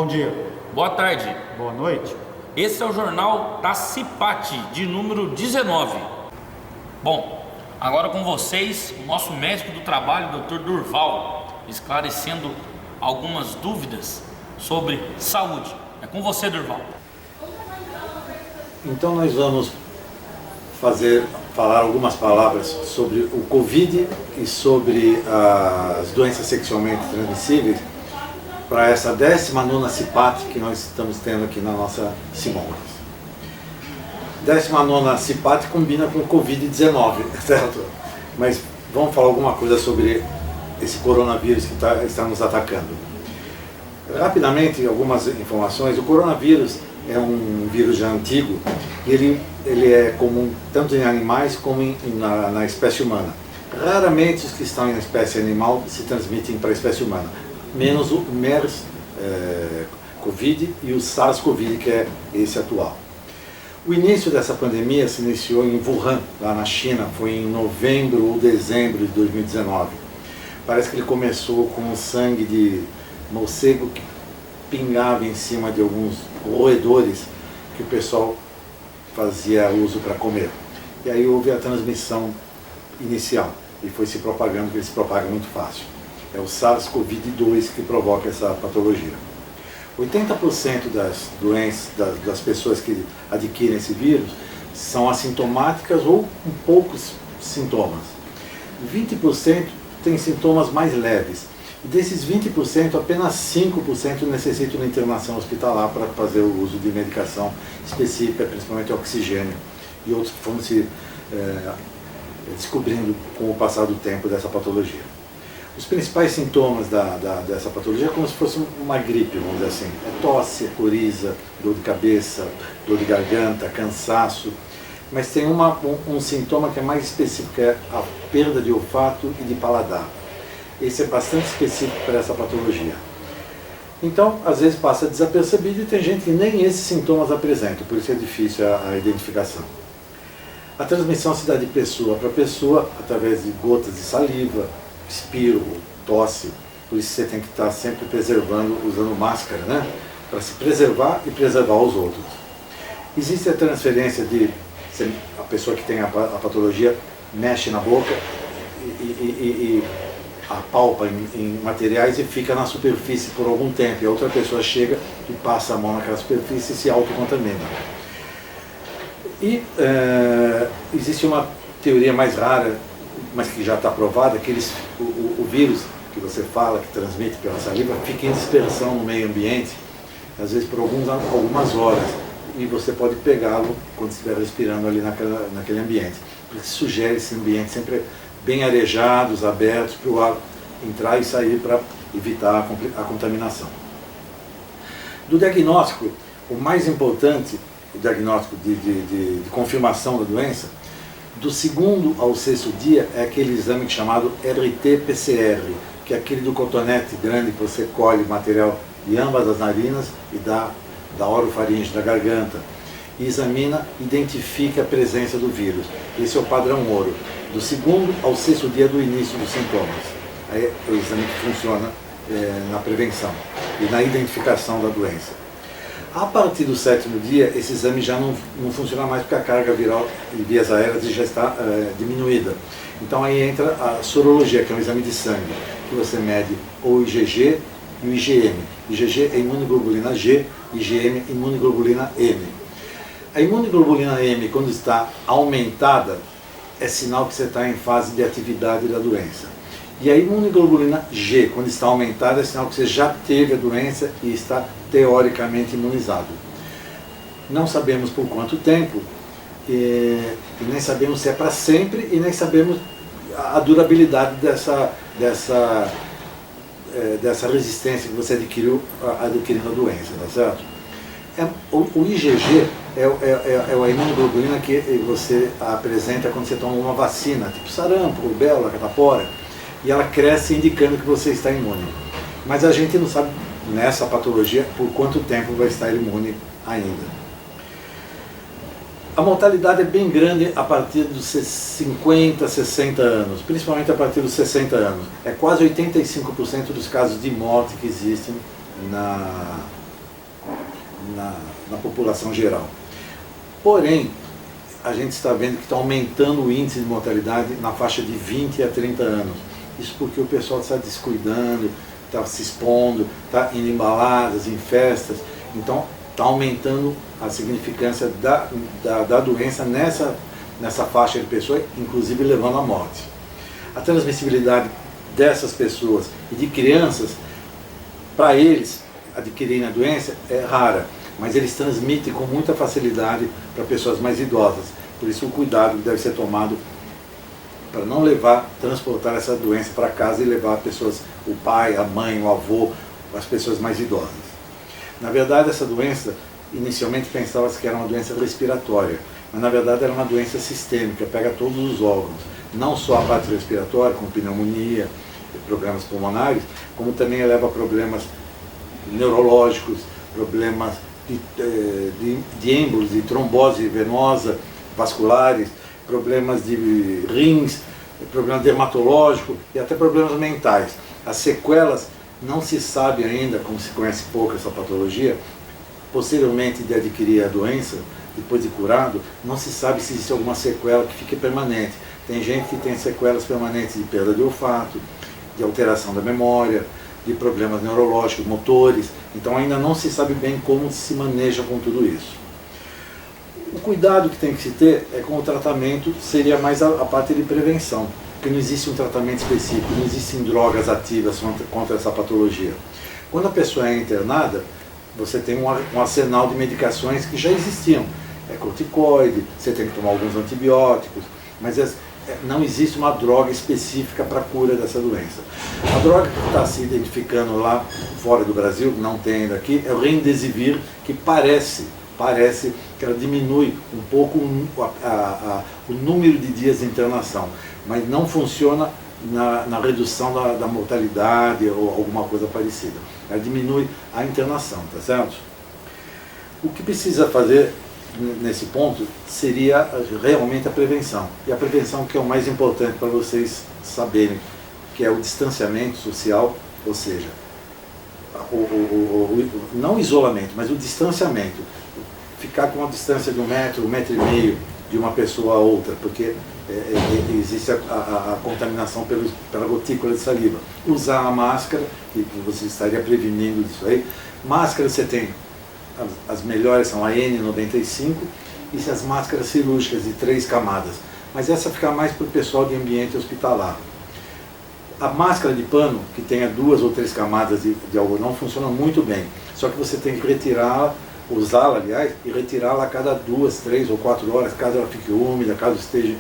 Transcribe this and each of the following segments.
Bom dia. Boa tarde. Boa noite. Esse é o jornal da CIPAT, de número 19. Bom, agora com vocês, o nosso médico do trabalho, Dr. Durval, esclarecendo algumas dúvidas sobre saúde. É com você, Durval. Então nós vamos falar algumas palavras sobre o Covid e sobre as doenças sexualmente transmissíveis para essa 19ª CIPAT que nós estamos tendo aqui na nossa Simões. 19ª CIPAT combina com o Covid-19, certo? Mas vamos falar alguma coisa sobre esse coronavírus que está nos atacando. Rapidamente, algumas informações. O coronavírus é um vírus já antigo e ele é comum tanto em animais como na espécie humana. Raramente os que estão em espécie animal se transmitem para a espécie humana, menos o MERS-CoV e o SARS-CoV, que é esse atual. O início dessa pandemia se iniciou em Wuhan, lá na China, foi em novembro ou dezembro de 2019. Parece que ele começou com sangue de morcego que pingava em cima de alguns roedores que o pessoal fazia uso para comer. E aí houve a transmissão inicial e foi se propagando, porque ele se propaga muito fácil. É o SARS-CoV-2 que provoca essa patologia. 80% das doenças, das pessoas que adquirem esse vírus são assintomáticas ou com poucos sintomas. 20% têm sintomas mais leves. E desses 20%, apenas 5% necessitam de internação hospitalar para fazer o uso de medicação específica, principalmente oxigênio, e outros que foram se descobrindo com o passar do tempo dessa patologia. Os principais sintomas dessa patologia é como se fosse uma gripe, vamos dizer assim. É tosse, é coriza, dor de cabeça, dor de garganta, cansaço. Mas tem um sintoma que é mais específico, que é a perda de olfato e de paladar. Esse é bastante específico para essa patologia. Então, às vezes passa desapercebido e tem gente que nem esses sintomas apresenta, por isso é difícil a identificação. A transmissão se dá de pessoa para pessoa, através de gotas de saliva, espirro, tosse, por isso você tem que estar sempre preservando, usando máscara, né? Para se preservar e preservar os outros. Existe a transferência de a pessoa que tem a patologia mexe na boca e apalpa em materiais e fica na superfície por algum tempo, e a outra pessoa chega e passa a mão naquela superfície e se autocontamina. E existe uma teoria mais rara, mas que já está provada, que o vírus que você fala, que transmite pela saliva, fica em dispersão no meio ambiente, às vezes por algumas horas, e você pode pegá-lo quando estiver respirando ali naquele ambiente. Por isso sugere esse ambiente sempre bem arejados, abertos, para o ar entrar e sair para evitar a contaminação. Do diagnóstico, o mais importante, o diagnóstico de confirmação da doença, do 2º ao 6º dia é aquele exame chamado RT-PCR, que é aquele do cotonete grande que você colhe material de ambas as narinas e da orofaringe, da garganta, e examina, identifica a presença do vírus. Esse é o padrão ouro. Do 2º ao 6º dia do início dos sintomas. Aí é o exame que funciona na prevenção e na identificação da doença. A partir do 7º dia, esse exame já não funciona mais porque a carga viral em vias aéreas já está diminuída. Então aí entra a sorologia, que é um exame de sangue, que você mede o IgG e o IgM. IgG é imunoglobulina G, IgM é imunoglobulina M. A imunoglobulina M, quando está aumentada, é sinal que você está em fase de atividade da doença. E a imunoglobulina G, quando está aumentada, é sinal que você já teve a doença e está teoricamente imunizado. Não sabemos por quanto tempo, e nem sabemos se é para sempre, e nem sabemos a durabilidade dessa resistência que você adquiriu adquirindo a doença, tá certo? O IgG é a imunoglobulina que você apresenta quando você toma uma vacina, tipo sarampo, rubéola, catapora, e ela cresce indicando que você está imune. Mas a gente não sabe, nessa patologia, por quanto tempo vai estar imune ainda. A mortalidade é bem grande a partir dos 50, 60 anos, principalmente a partir dos 60 anos. É quase 85% dos casos de morte que existem na população geral. Porém, a gente está vendo que está aumentando o índice de mortalidade na faixa de 20 a 30 anos. Isso porque o pessoal está descuidando, está se expondo, está indo em baladas, em festas. Então, está aumentando a significância da doença nessa faixa de pessoas, inclusive levando à morte. A transmissibilidade dessas pessoas e de crianças, para eles adquirirem a doença, é rara, mas eles transmitem com muita facilidade para pessoas mais idosas. Por isso o cuidado deve ser tomado para não transportar essa doença para casa e levar pessoas, o pai, a mãe, o avô, as pessoas mais idosas. Na verdade, essa doença, inicialmente pensava-se que era uma doença respiratória, mas na verdade era uma doença sistêmica, pega todos os órgãos, não só a parte respiratória, como pneumonia, problemas pulmonares, como também leva a problemas neurológicos, problemas de êmbolos, de trombose venosa, vasculares, problemas de rins, problemas dermatológicos e até problemas mentais. As sequelas não se sabe ainda, como se conhece pouco essa patologia, posteriormente de adquirir a doença, depois de curado, não se sabe se existe alguma sequela que fique permanente. Tem gente que tem sequelas permanentes de perda de olfato, de alteração da memória, de problemas neurológicos, motores. Então ainda não se sabe bem como se maneja com tudo isso. O cuidado que tem que se ter é com o tratamento, seria mais a parte de prevenção, porque não existe um tratamento específico, não existem drogas ativas contra essa patologia. Quando a pessoa é internada, você tem um arsenal de medicações que já existiam. É corticoide, você tem que tomar alguns antibióticos, mas não existe uma droga específica para a cura dessa doença. A droga que está se identificando lá fora do Brasil, não tem ainda aqui, é o Remdesivir, que parece que ela diminui um pouco o número de dias de internação, mas não funciona na redução da mortalidade ou alguma coisa parecida. Ela diminui a internação, tá certo? O que precisa fazer nesse ponto seria realmente a prevenção. E a prevenção que é o mais importante para vocês saberem, que é o distanciamento social, ou seja, não o isolamento, mas o distanciamento. Ficar com uma distância de 1 metro, 1,5 metros de uma pessoa a outra, porque existe a contaminação pela gotícula de saliva. Usar a máscara, que você estaria prevenindo disso aí. Máscara você tem, as melhores são a N95 e as máscaras cirúrgicas de 3 camadas. Mas essa fica mais para o pessoal de ambiente hospitalar. A máscara de pano, que tenha 2 ou 3 camadas de algodão, funciona muito bem. Só que você tem que retirá-la, usá-la, aliás, e retirá-la a cada 2, 3 ou 4 horas, caso ela fique úmida, caso esteja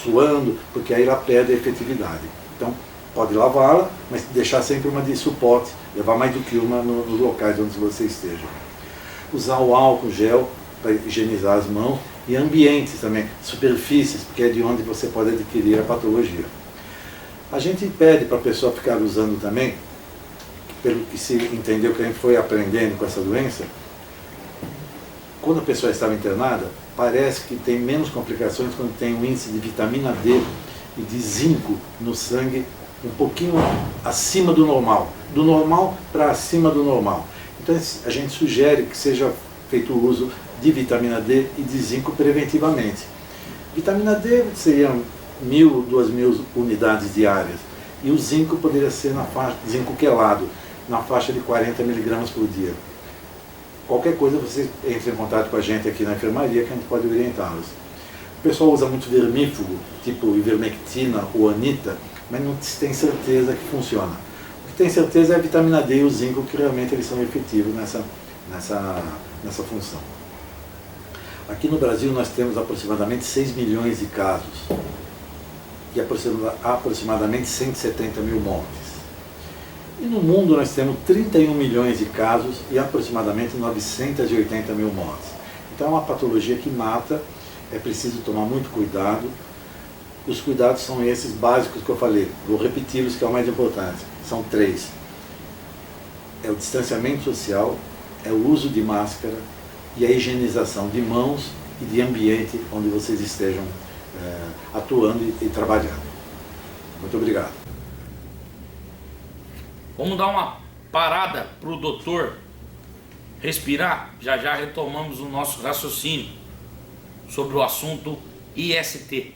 suando, porque aí ela perde a efetividade. Então, pode lavá-la, mas deixar sempre uma de suporte, levar mais do que uma nos locais onde você esteja. Usar o álcool gel para higienizar as mãos e ambientes também, superfícies, porque é de onde você pode adquirir a patologia. A gente pede para a pessoa ficar usando também, pelo que se entendeu que a gente foi aprendendo com essa doença, quando a pessoa estava internada, parece que tem menos complicações quando tem um índice de vitamina D e de zinco no sangue um pouquinho acima do normal para acima do normal. Então a gente sugere que seja feito o uso de vitamina D e de zinco preventivamente. Vitamina D seriam 1.000, 2.000 unidades diárias e o zinco poderia ser na faixa, zinco quelado, na faixa de 40 miligramas por dia. Qualquer coisa você entra em contato com a gente aqui na enfermaria que a gente pode orientá-los. O pessoal usa muito vermífugo, tipo ivermectina ou anita, mas não tem certeza que funciona. O que tem certeza é a vitamina D e o zinco, que realmente eles são efetivos nessa função. Aqui no Brasil nós temos aproximadamente 6 milhões de casos e aproximadamente 170 mil mortes. E no mundo nós temos 31 milhões de casos e aproximadamente 980 mil mortes. Então é uma patologia que mata, é preciso tomar muito cuidado. Os cuidados são esses básicos que eu falei, vou repeti-los que é o mais importante. São 3. É o distanciamento social, é o uso de máscara e a higienização de mãos e de ambiente onde vocês estejam atuando e trabalhando. Muito obrigado. Vamos dar uma parada para o doutor respirar, já já retomamos o nosso raciocínio sobre o assunto IST.